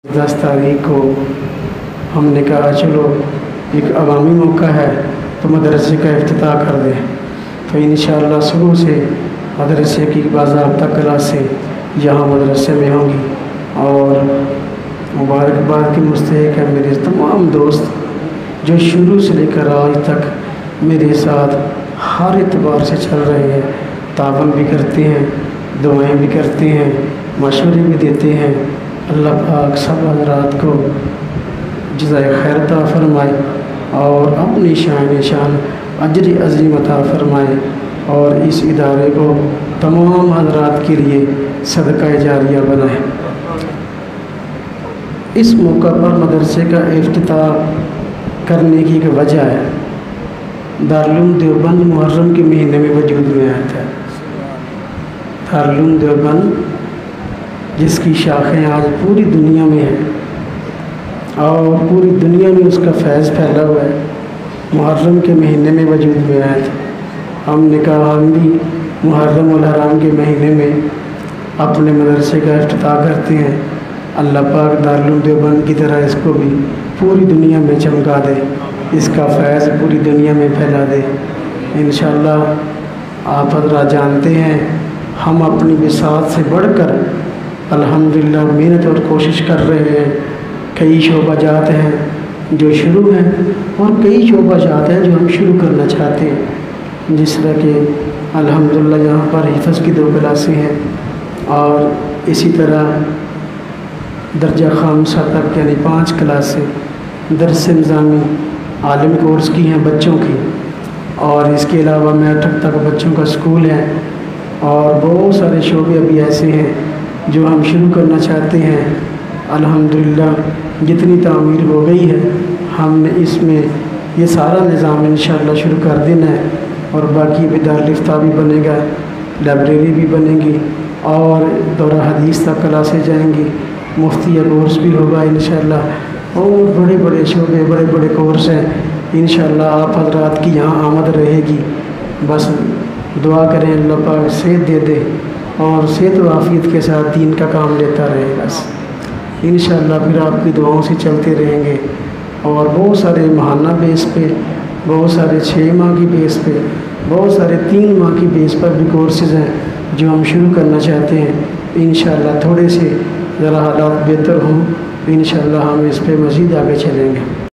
10 तारीख को हमने कहा चलो एक अवामी मौका है तो मदरसे का इफ्तिताह कर दें। तो इंशाअल्लाह सुबह से मदरसे की बाज़ाब्ता क्लासें यहाँ मदरसे में होंगी और मुबारकबाद के मुस्तहिक है मेरे तमाम दोस्त जो शुरू से लेकर आज तक मेरे साथ हर एतबार से चल रहे हैं, तावन भी करते हैं, दुआएं भी करते हैं, मशवरे भी देते हैं। अल्लाह पाक सब हज़रात को जज़ाए खैर अता फ़रमाए और अपनी शान अजर अज़ीम अता फ़रमाए और इस इदारे को तमाम हज़रात के लिए सदका जारिया बनाए। इस मौका पर मदरसे का इफ्तिताह करने की एक वजह है। दारुल देवबंद मुहर्रम के महीने में वजूद में आया था। दारुल देवबंद जिसकी शाखें आज पूरी दुनिया में हैं और पूरी दुनिया में उसका फैज़ फैला हुआ है, मुहर्रम के महीने में वजूद में आया था। हमने कहा हम भी मुहर्रम उल हराम के महीने में अपने मदरसे का इफ्तिताह करते हैं। अल्लाह पाक दारुल देवबंद की तरह इसको भी पूरी दुनिया में चमका दे, इसका फैज़ पूरी दुनिया में फैला दे इंशाअल्लाह। आप हज़रात जानते हैं हम अपनी बिसात से बढ़कर अल्हम्दुलिल्लाह मेहनत और कोशिश कर रहे हैं। कई शोबाजात हैं जो शुरू हैं और कई शोबाजात हैं जो हम शुरू करना चाहते हैं। जिस तरह के अल्हम्दुलिल्लाह यहाँ पर हिफ़्ज़ की 2 क्लासें हैं और इसी तरह दर्जा खामसा तक यानी 5 क्लासें दर्स निज़ामी आलिम कोर्स की हैं बच्चों की, और इसके अलावा मैट्रिक तक बच्चों का स्कूल है और बहुत सारे शोबे अभी ऐसे हैं जो हम शुरू करना चाहते हैं। अल्हम्दुलिल्लाह जितनी तामीर हो गई है हमने इसमें ये सारा निज़ाम इंशाअल्लाह शुरू कर देना है और बाकी भी दारुल इफ्ता भी बनेगा, लाइब्रेरी भी बनेगी और दौरा हदीस तक क्लासें जाएंगी, मुफ्तिया कोर्स भी होगा इंशाअल्लाह और बड़े बड़े शोबे बड़े बड़े कोर्स हैं इंशाअल्लाह। आप हज़रात की यहाँ आमद रहेगी। बस दुआ करें अल्लाह पाक सेहत दे दे और सेहत व आफियत के साथ दीन का काम लेता रहे बस इंशाअल्लाह। फिर आपकी दुआओं से चलते रहेंगे और बहुत सारे माहाना बेस पे, बहुत सारे 6 माह की बेस पे, बहुत सारे 3 माह की बेस पर भी कोर्सेज़ हैं जो हम शुरू करना चाहते हैं इंशाअल्लाह। थोड़े से ज़रा हालात बेहतर हों इंशाअल्लाह हम इस पे मज़ीद आगे चलेंगे।